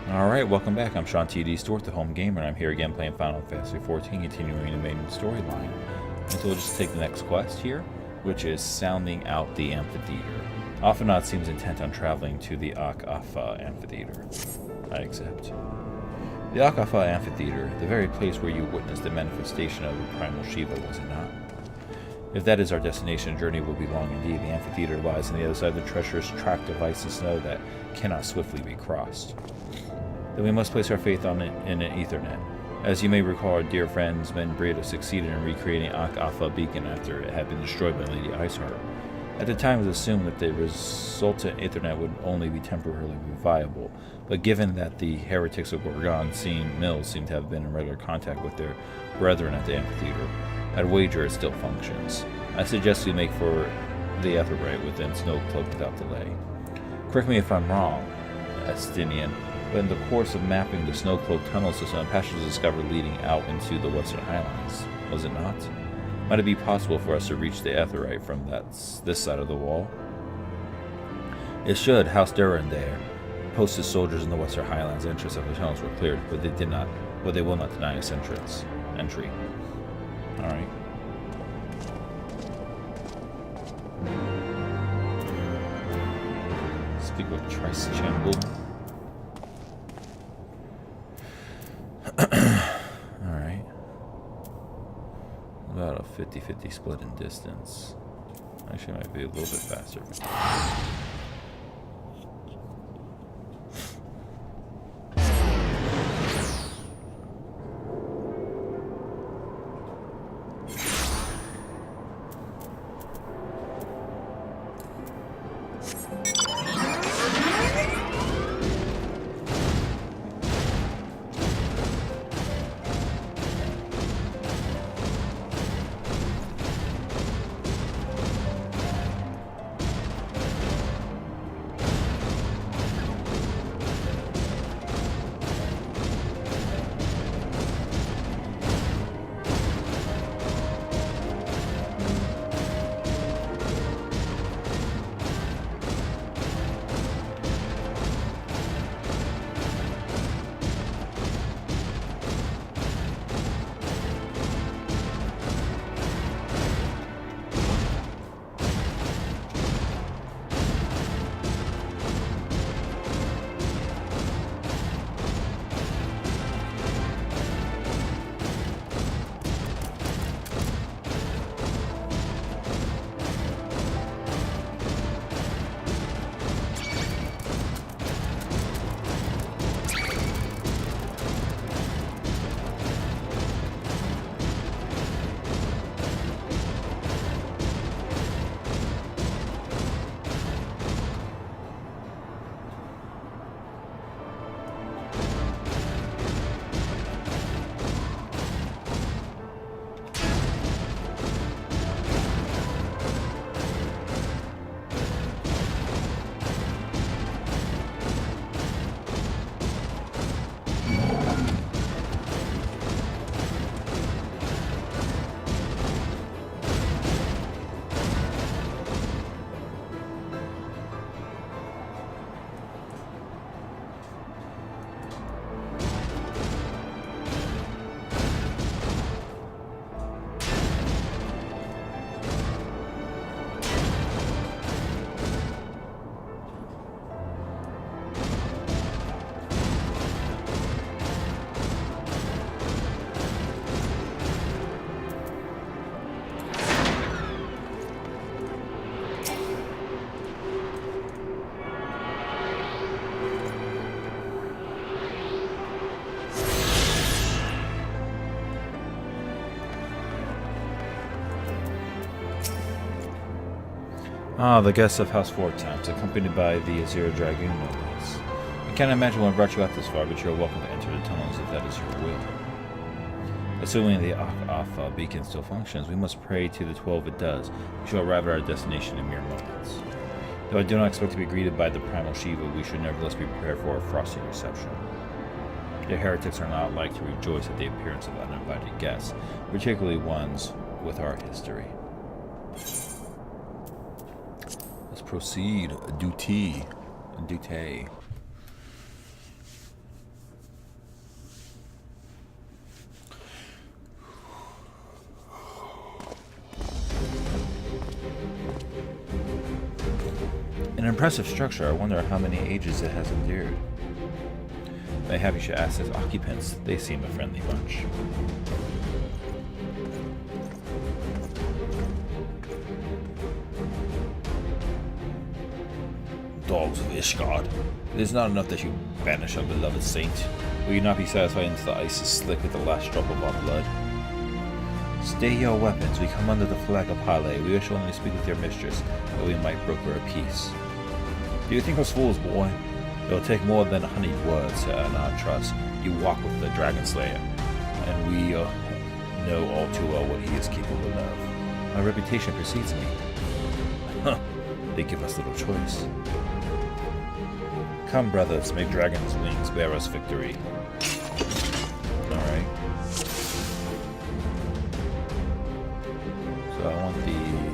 Alright, welcome back. I'm Sean TD Stewart, the home gamer, and I'm here again playing Final Fantasy XIV, continuing the main storyline. And so we'll just take the next quest here, which is sounding out the Amphitheatre. Amphitheatre seems intent on traveling to the Amphitheatre Amphitheatre. I accept. The Amphitheatre Amphitheatre, the very place where you witnessed the manifestation of the primal Shiva, was it not? If that is our destination, the journey will be long indeed. The amphitheater lies on the other side of the treacherous tract of ice and snow that cannot swiftly be crossed. Then we must place our faith on it in an Ethernet. As you may recall, our dear friends Men Breda succeeded in recreating Alpha Beacon after it had been destroyed by Lady Iceheart. At the time, it was assumed that the resultant Ethernet would only be temporarily viable, but given that the heretics of Gorgon Mills seem to have been in regular contact with their brethren at the amphitheater, I'd wager it still functions. I suggest we make for the Aetherite within Snowcloak without delay. Correct me if I'm wrong, Estinian, but in the course of mapping the Snowcloak tunnel system, a passage was discovered leading out into the Western Highlands, was it not? Might it be possible for us to reach the Aetherite from this side of the wall? It should. House Duran there. Posted soldiers in the Western Highlands. Entrance of the tunnels were cleared, but they will not deny us entry. Alright. Speak with Trice Chamble. Alright. About a 50-50 split in distance. Actually, might be a little bit faster. Ah, the guests of House Vortex, accompanied by the Azira Dragoon nobles. I can't imagine what brought you out this far, but you're welcome to enter the tunnels if that is your will. Assuming the Alpha beacon still functions, we must pray to the 12 it does. We shall arrive at our destination in mere moments. Though I do not expect to be greeted by the primal Shiva, we should nevertheless be prepared for a frosty reception. The heretics are not like to rejoice at the appearance of uninvited guests, particularly ones with our history. Let's proceed. Duty. Impressive structure. I wonder how many ages it has endured. Mayhap you should ask its occupants. They seem a friendly bunch. Dogs of Ishgard. It is not enough that you banish our beloved saint. Will you not be satisfied until the ice is slick with the last drop of our blood? Stay your weapons. We come under the flag of Hale. We wish only to speak with your mistress, that we might broker a peace. Do you think us fools, boy? It will take more than honeyed words to earn our trust. You walk with the Dragon Slayer, and we know all too well what he is capable of. My reputation precedes me. Huh. They give us little choice. Come, brothers, may dragon's wings bear us victory. Alright. So I want that one.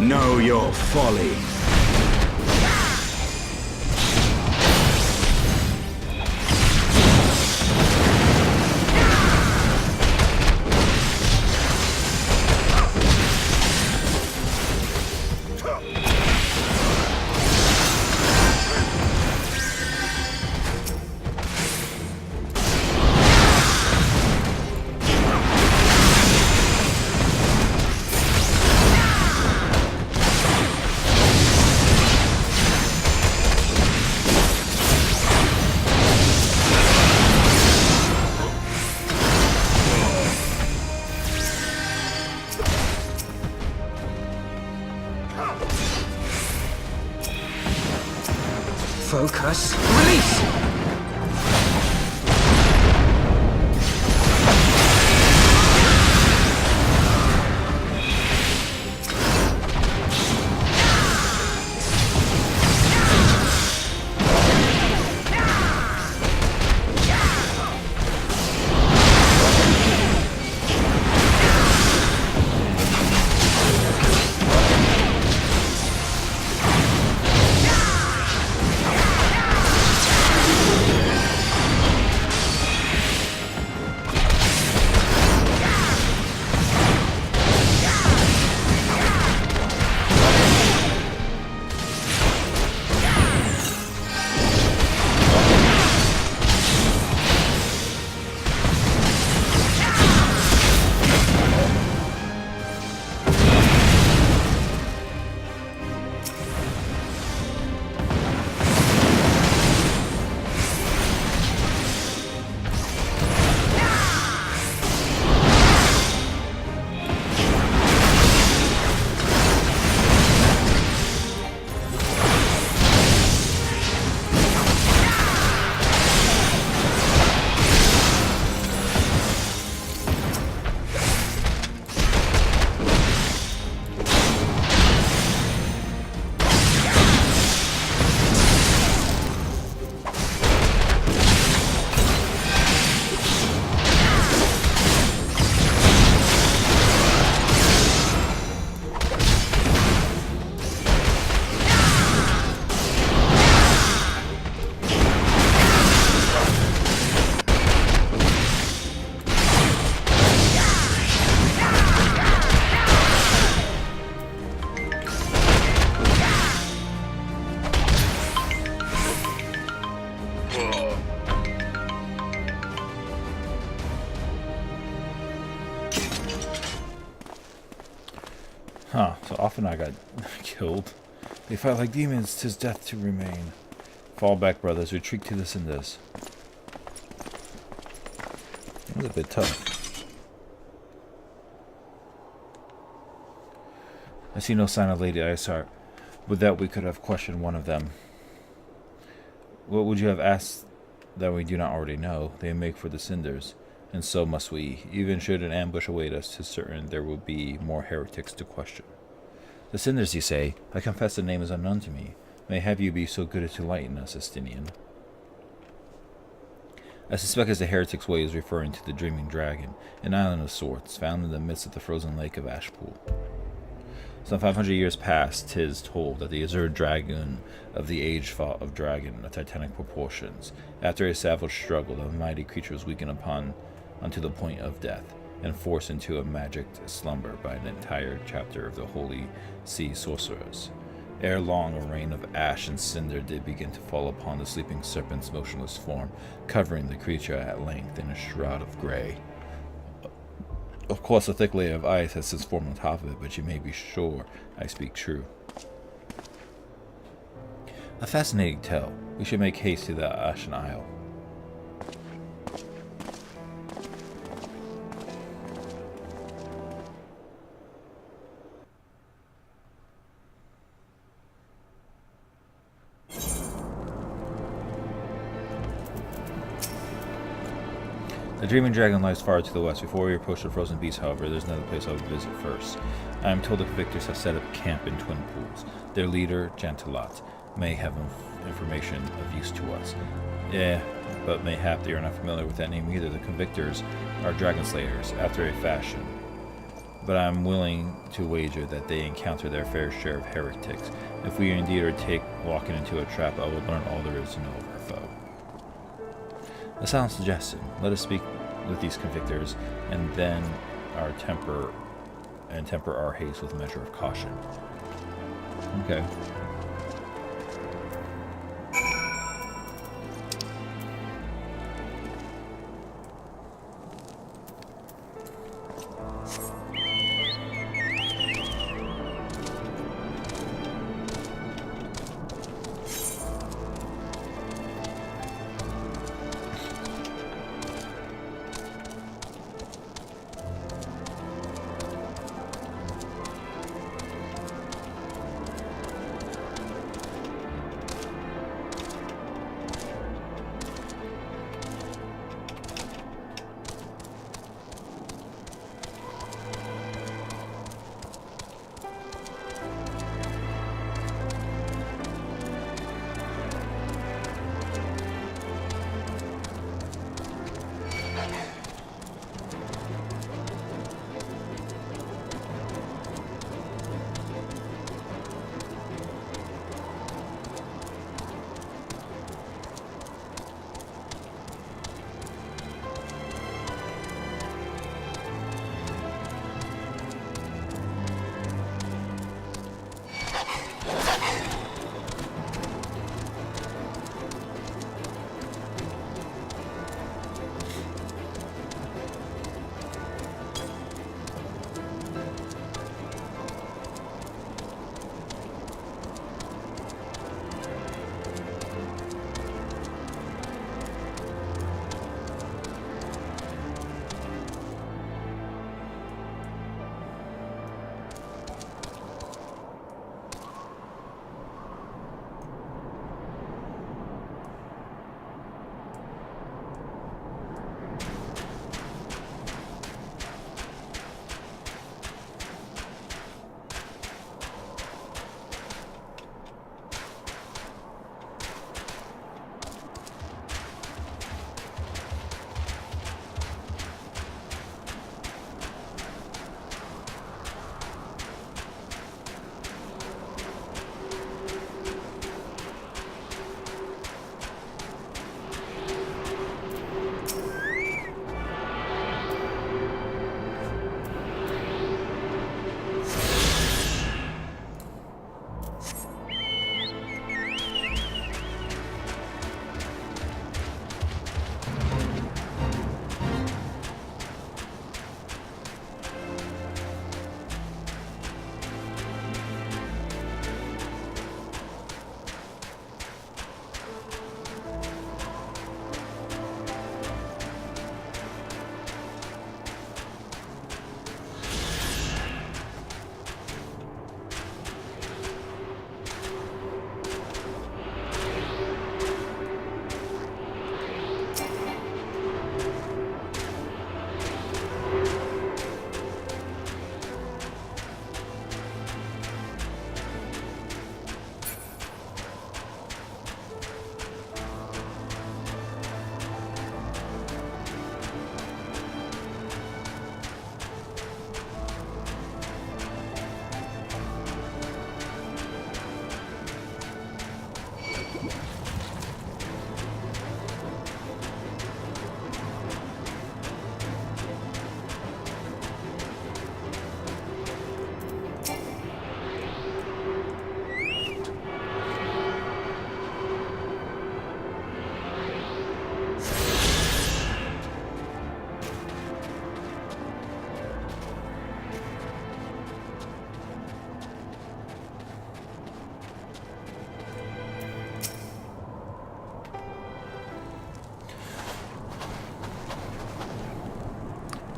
Know your folly. Focus. Release! Often I got killed. They fight like demons, 'tis death to remain. Fall back, brothers, retreat to the cinders. That was a bit tough. I see no sign of Lady Isar. With that, we could have questioned one of them. What would you have asked that we do not already know? They make for the cinders, and so must we. Even should an ambush await us, 'tis certain there will be more heretics to question. The cinders, you say? I confess the name is unknown to me. Mayhap you be so good as to lighten us, Estinian. I suspect as the heretic's way is referring to the Dreaming Dragon, an island of sorts, found in the midst of the frozen lake of Ashpool. Some 500 years past, 'tis told that the Azure Dragoon of the age fought of dragon of titanic proportions. After a savage struggle, the mighty creature was weakened unto the point of death, and forced into a magicked slumber by an entire chapter of the Holy Sea sorcerers. Ere long, a rain of ash and cinder did begin to fall upon the sleeping serpent's motionless form, covering the creature at length in a shroud of grey. Of course, a thick layer of ice has since formed on top of it, but you may be sure I speak true. A fascinating tale. We should make haste to the Ashen Isle. The Dreaming Dragon lies far to the west. Before we approach the frozen beast, however, there's another place I would visit first. I am told the victors have set up camp in Twin Pools. Their leader, Jantalat, may have information of use to us. But mayhap they are not familiar with that name either. The convictors are dragon slayers, after a fashion. But I am willing to wager that they encounter their fair share of heretics. If we indeed are walking into a trap, I will learn all there is to know of our foe. A sound suggestion. Let us speak with these convictors, and then temper our haste with a measure of caution. Okay.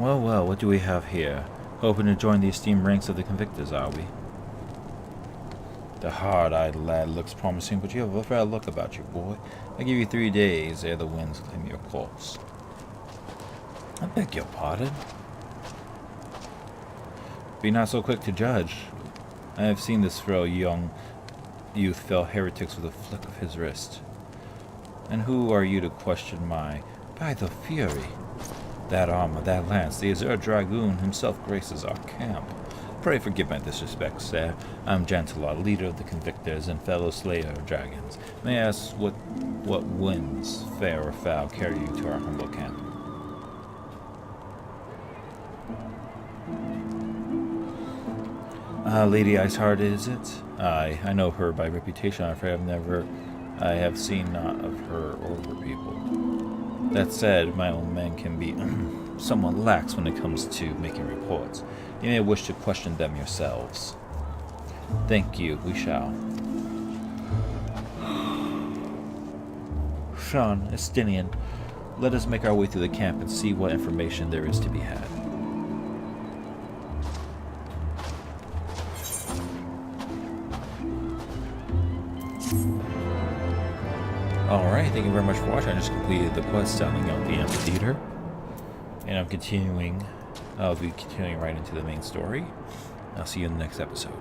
Well, well, what do we have here? Hoping to join the esteemed ranks of the convictors, are we? The hard-eyed lad looks promising, but you have a fair look about you, boy. I give you 3 days ere the winds claim your corpse. I beg your pardon? Be not so quick to judge. I have seen this frail young youth fell heretics with a flick of his wrist. And who are you to question my... By the fury! That armor, that lance, the Azure Dragoon himself graces our camp. Pray forgive my disrespect, sir. I'm Gentilor, leader of the convictors and fellow slayer of dragons. May I ask what winds, fair or foul, carry you to our humble camp? Lady Iceheart, is it? Aye, I know her by reputation. I'm afraid I have seen naught of her or her people. That said, my own men can be somewhat lax when it comes to making reports. You may wish to question them yourselves. Thank you, we shall. Sean, Estinian, let us make our way through the camp and see what information there is to be had. Alright, thank you very much for watching. I just completed the quest sounding out the Amphitheatre. And I'll be continuing right into the main story. I'll see you in the next episode.